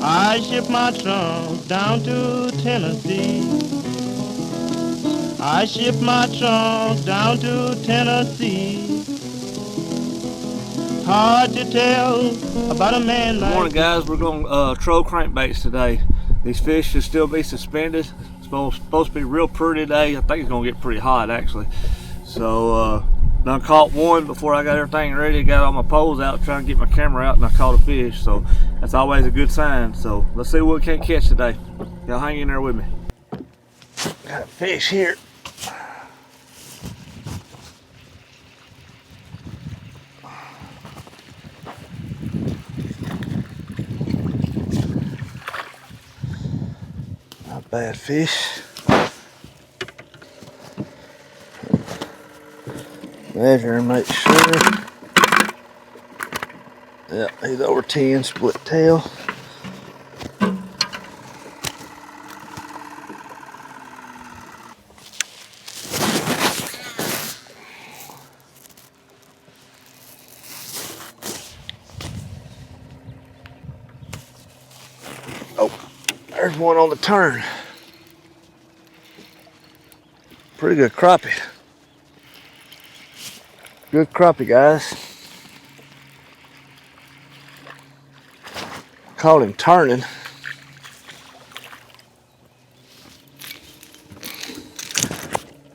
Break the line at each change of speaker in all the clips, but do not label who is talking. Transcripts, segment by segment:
I ship my trunk down to Tennessee. I ship my trunk down to Tennessee. Hard to tell about a man like.
Good morning, guys. We're going to troll crankbaits today. These fish should still be suspended. It's supposed to be real pretty today. I think it's going to get pretty hot, actually. So, done caught one before I got everything ready. Got all my poles out, trying to get my camera out, and I caught a fish. So, that's always a good sign. So, let's see what we can catch today. Y'all hang in there with me. Got a fish here. Not bad fish. Measure and make sure. Yeah, he's over 10, split tail. Oh, there's one on the turn. Pretty good crappie. Good crappie, guys. Caught him turning.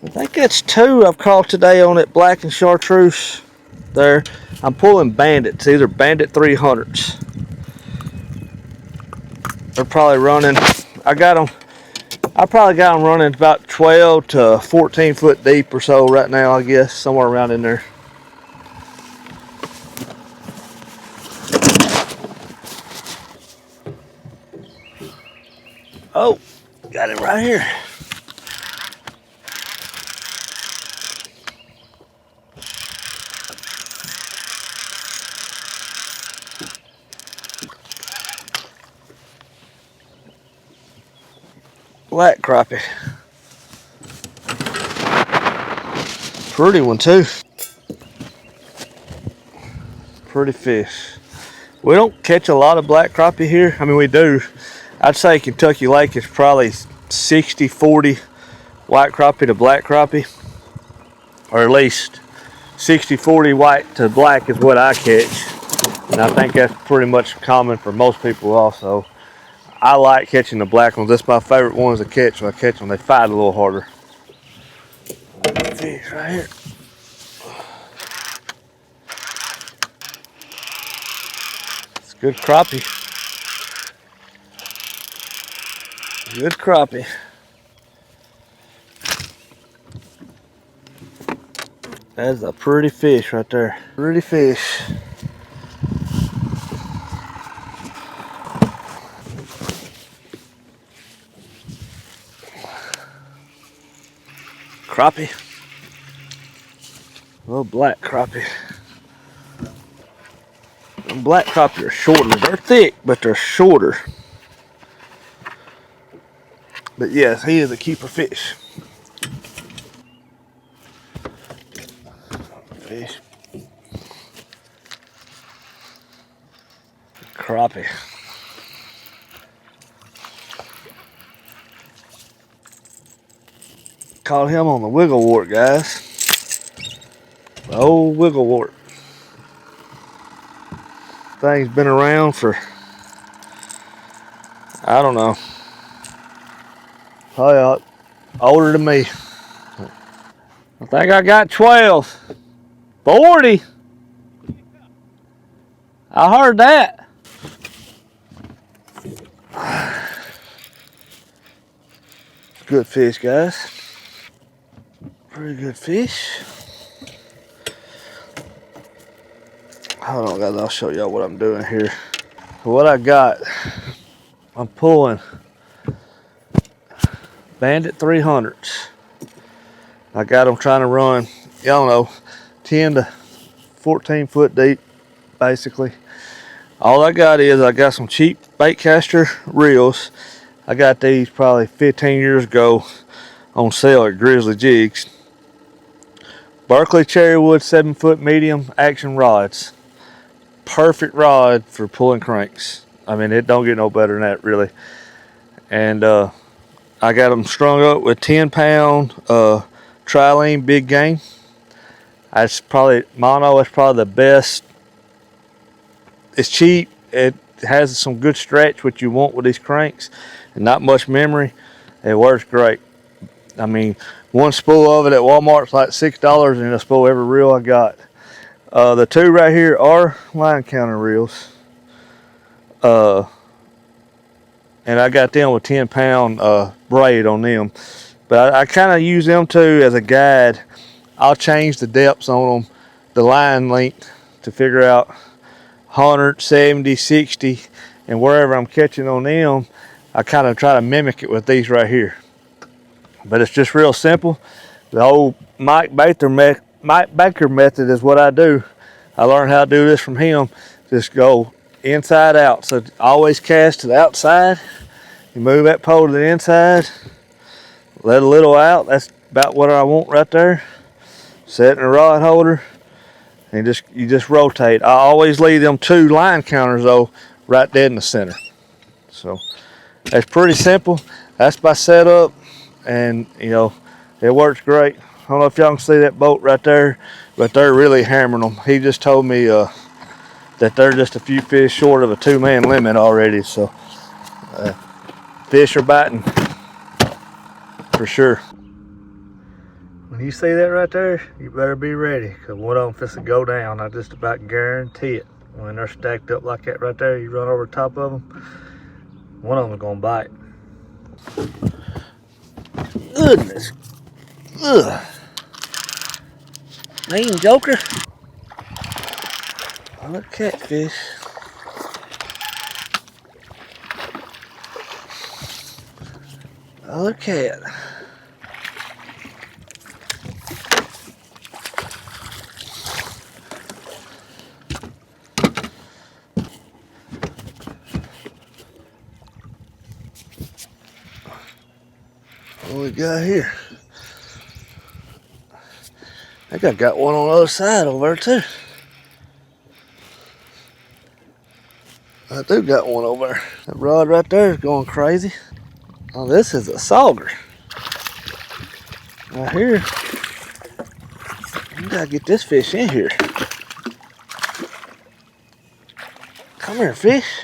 I think that's two I've caught today on that black and chartreuse there. I'm pulling Bandits. These are Bandit 300s. They're probably running, I probably got them running about 12 to 14 foot deep or so right now, I guess, somewhere around in there. Oh, got it right here. Black crappie. Pretty one too. Pretty fish. We don't catch a lot of black crappie here. I mean, we do. I'd say Kentucky Lake is probably 60-40 white crappie to black crappie, or at least 60-40 white to black is what I catch, and I think that's pretty much common for most people also. I like catching the black ones. That's my favorite ones to catch. When I catch them, they fight a little harder. Fish right here. It's good crappie. Good crappie. That's a pretty fish right there. Pretty fish. Crappie. A little black crappie. Them black crappie are shorter. They're thick, but they're shorter. But yes, he is a keeper fish. Fish. Crappie. Caught him on the wiggle wart, guys. The old wiggle wart. Thing's been around for, I don't know. Oh yeah, older than me. I think I got 12. 40. I heard that. Good fish, guys. Pretty good fish. Hold on, guys. I'll show y'all what I'm doing here. What I got, I'm pulling Bandit 300s. I got them trying to run, y'all know, 10 to 14 foot deep, basically. All I got is I got some cheap Baitcaster reels. I got these probably 15 years ago on sale at Grizzly Jigs. Berkley Cherrywood 7-foot medium action rods. Perfect rod for pulling cranks. I mean, it don't get no better than that, really. And I got them strung up with 10-pound trilene big game. That's probably mono. It's probably the best. It's cheap. It has some good stretch, which you want with these cranks, and not much memory. It works great. I mean, one spool of it at Walmart's like $6, and a spool every reel I got. The two right here are line counter reels. And I got them with 10-pound braid on them. But I kind of use them too as a guide. I'll change the depths on them, the line length, to figure out 100, 70, 60, and wherever I'm catching on them, I kind of try to mimic it with these right here. But it's just real simple. The old Mike Baker method is what I do. I learned how to do this from him. Just go inside out. So always cast to the outside. You move that pole to the inside. Let a little out. That's about what I want right there. Set in a rod holder. And you just rotate. I always leave them 2 line counters though right dead in the center. So that's pretty simple. That's my setup. And you know, it works great. I don't know if y'all can see that boat right there, but they're really hammering them. He just told me that they're just a few fish short of a 2-man limit already. So fish are biting for sure. When you see that right there, you better be ready, because one of them fits to go down. I just about guarantee it. When they're stacked up like that right there, you run over the top of them, one of them is gonna bite. Goodness. Ugh. Mean joker. Another catfish. Another cat. What we got here? I think I got one on the other side over there too. I do got one over there. That rod right there is going crazy. Oh, this is a Sauger. Right here. You gotta get this fish in here. Come here, fish.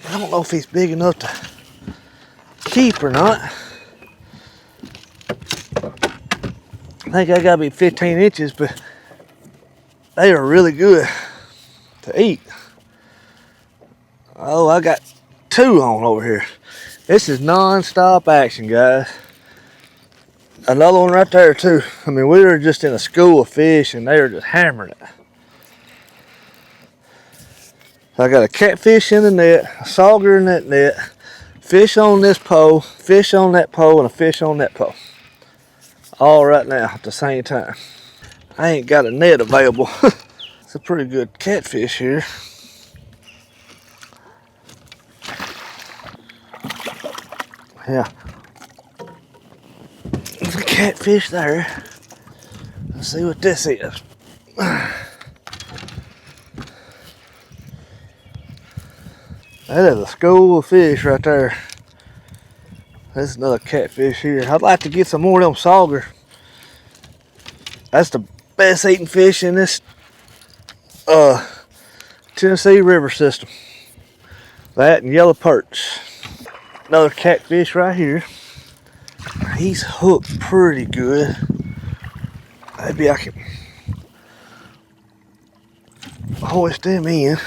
I don't know if he's big enough to keep or not. I think I gotta be 15 inches, but they are really good to eat. Oh, I got 2 on over here. This is non-stop action, guys. Another one right there too. I mean, we were just in a school of fish and they were just hammering it. So I got a catfish in the net, a sauger in that net, fish on this pole, fish on that pole, and a fish on that pole. All right now at the same time. I ain't got a net available. It's a pretty good catfish here. Yeah. There's a catfish there. Let's see what this is. That is a school of fish right there. That's another catfish here. I'd like to get some more of them Sauger. That's the best eating fish in this Tennessee river system. That and yellow perch. Another catfish right here. He's hooked pretty good. Maybe I can hoist him in.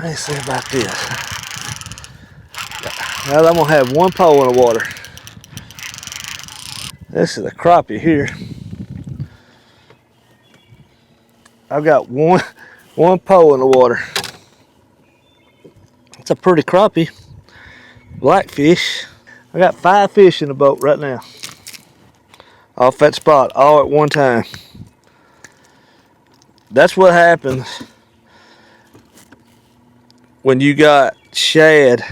Let's see about this. Now I'm gonna have one pole in the water. This is a crappie here. I've got one pole in the water. It's a pretty crappie. Blackfish. I got 5 fish in the boat right now. Off that spot, all at one time. That's what happens when you got shad.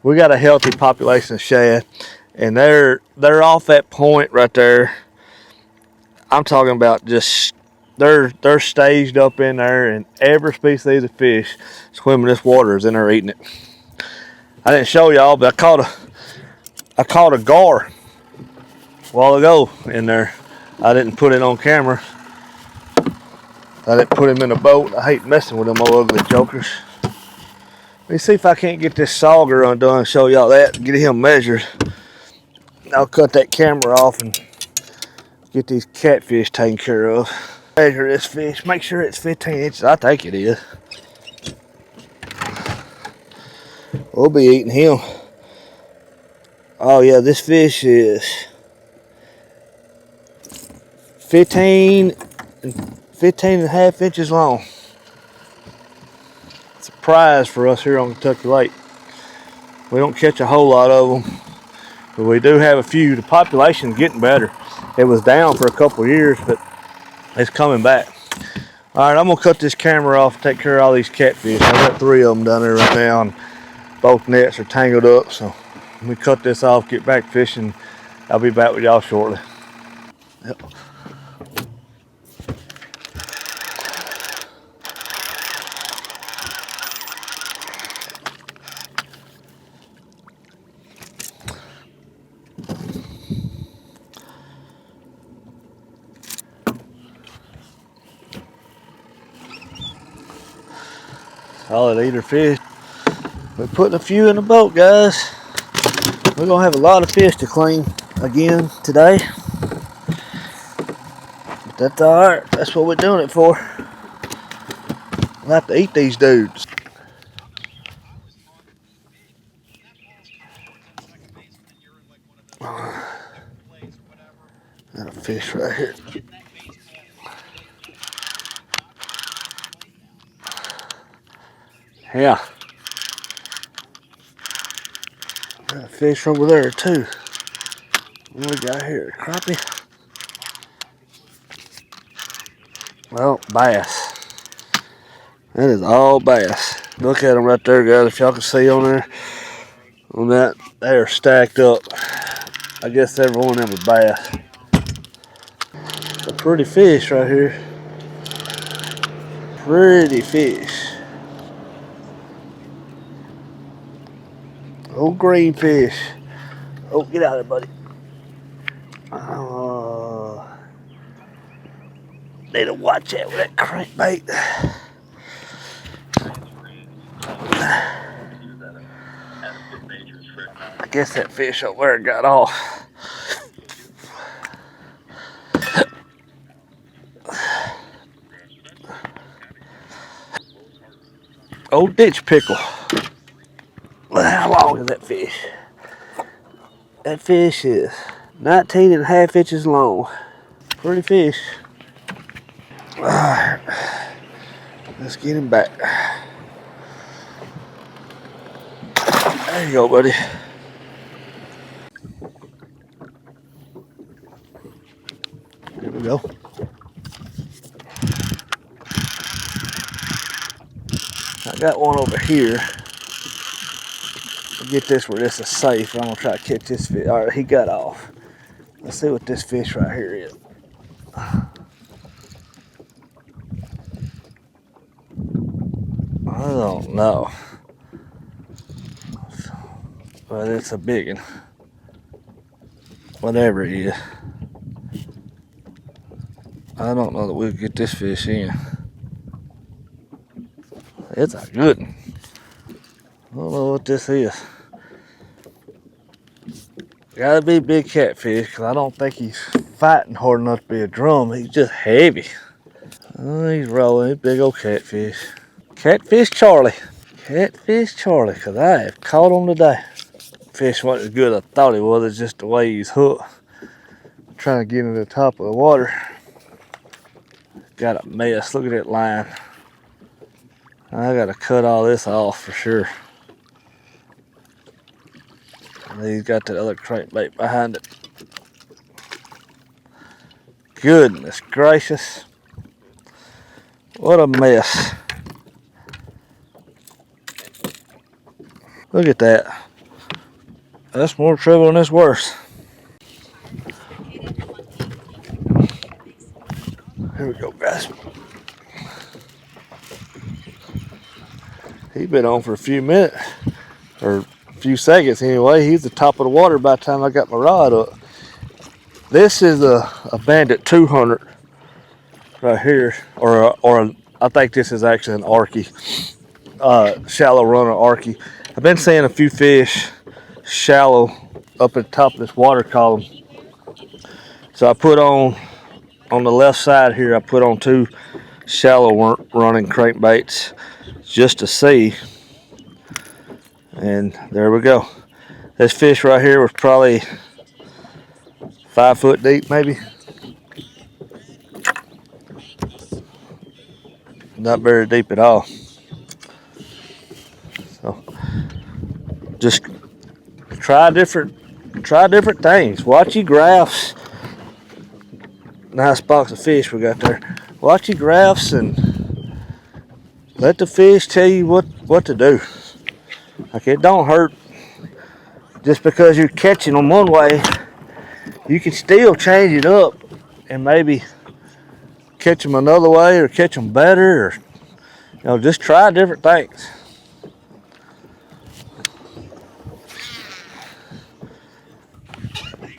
We got a healthy population of shad, and they're off that point right there. I'm talking about just they're staged up in there, and every species of fish swimming this water is in there eating it. I didn't show y'all, but I caught a gar a while ago in there. I didn't put it on camera. I didn't put him in a boat. I hate messing with them old ugly jokers. Let me see if I can't get this Sauger undone and show y'all that and get him measured. I'll cut that camera off and get these catfish taken care of. Measure this fish. Make sure it's 15 inches. I think it is. We'll be eating him. Oh yeah, this fish is 15 and a half inches long. It's a prize for us here on Kentucky Lake. We don't catch a whole lot of them, but we do have a few. The population's getting better. It was down for a couple years, but it's coming back. All right, I'm gonna cut this camera off and take care of all these catfish. I've got 3 of them down there right now, and both nets are tangled up. So let me cut this off, get back fishing. I'll be back with y'all shortly. Yep. Solid eater fish. We're putting a few in the boat, guys. We're gonna have a lot of fish to clean again today. But that's alright. That's what we're doing it for. We'll have to eat these dudes. Got a fish right here. Yeah. Got a fish over there too. What we got here? Crappie? Well, bass. That is all bass. Look at them right there, guys. If y'all can see on there, on that, they are stacked up. I guess every one of them is bass. A pretty fish right here. Pretty fish. Old green fish. Oh, get out of there, buddy. Need to watch that with that crankbait. I guess that fish over there got off. Old ditch pickle. How long is that fish? That fish is 19 and a half inches long. Pretty fish. Alright. Let's get him back. There you go, buddy. There we go. I got one over here. I'll get this where this is safe. I'm gonna try to catch this fish. Alright, he got off. Let's see what this fish right here is. I don't know. But it's a big one. Whatever it is. I don't know that we'll get this fish in. It's a good one. I don't know what this is. Gotta be big catfish, because I don't think he's fighting hard enough to be a drum. He's just heavy. Oh, he's rolling. He's big old catfish. Catfish Charlie. Catfish Charlie, because I have caught him today. Fish wasn't as good as I thought he was. It's just the way he's hooked. I'm trying to get him to the top of the water. Got a mess. Look at that line. I gotta cut all this off for sure. And he's got that other crankbait behind it. Goodness gracious. What a mess. Look at that. That's more trouble than it's worth. Here we go, guys. He's been on for a few minutes, or a few seconds anyway. He's the top of the water by the time I got my rod up. This is a Bandit 200 right here, or I think this is actually an Arky, shallow runner Arky. I've been seeing a few fish shallow up at the top of this water column. So I put on the left side here, I put on 2 shallow running crankbaits just to see. And there we go. This fish right here was probably 5 foot deep, maybe. Not very deep at all. So just try different things. Watch your graphs. Nice box of fish we got there. Watch your graphs and let the fish tell you what to do. Like, it don't hurt just because you're catching them one way. You can still change it up and maybe catch them another way or catch them better, or just try different things.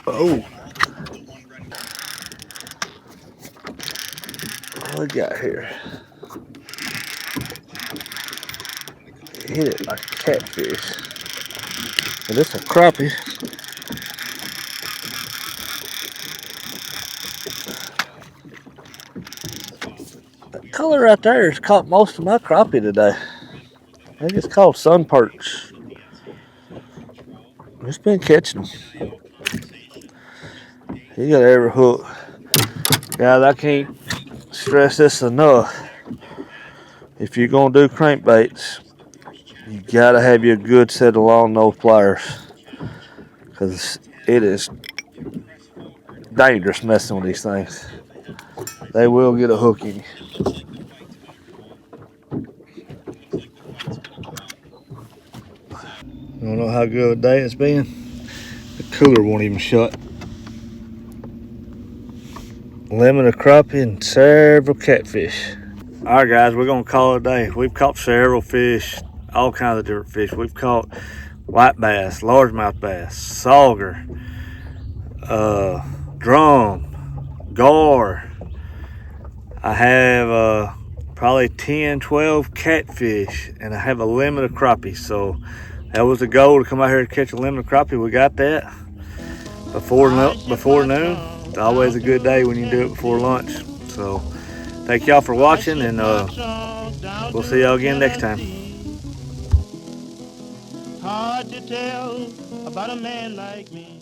Oh, what we got here? Hit it like a catfish. And this is a crappie. That color right there has caught most of my crappie today. I think it's called sun perch. Just been catching them. You got every hook. Guys, I can't stress this enough. If you're gonna do crankbaits, you gotta have your good set of long nose pliers, because it is dangerous messing with these things. They will get a hook in you. I don't know how good a day it's been. The cooler won't even shut. Lemon, a crappie, and several catfish. All right, guys, we're gonna call it a day. We've caught several fish, all kinds of different fish. We've caught white bass, largemouth bass, sauger, drum, gar. I have probably 10, 12 catfish, and I have a lemon of crappie. So that was the goal, to come out here and catch a lemon of crappie. We got that before noon. It's always a good day when you do it before lunch. So thank y'all for watching, and we'll see y'all again next time.
Hard to tell about a man like me.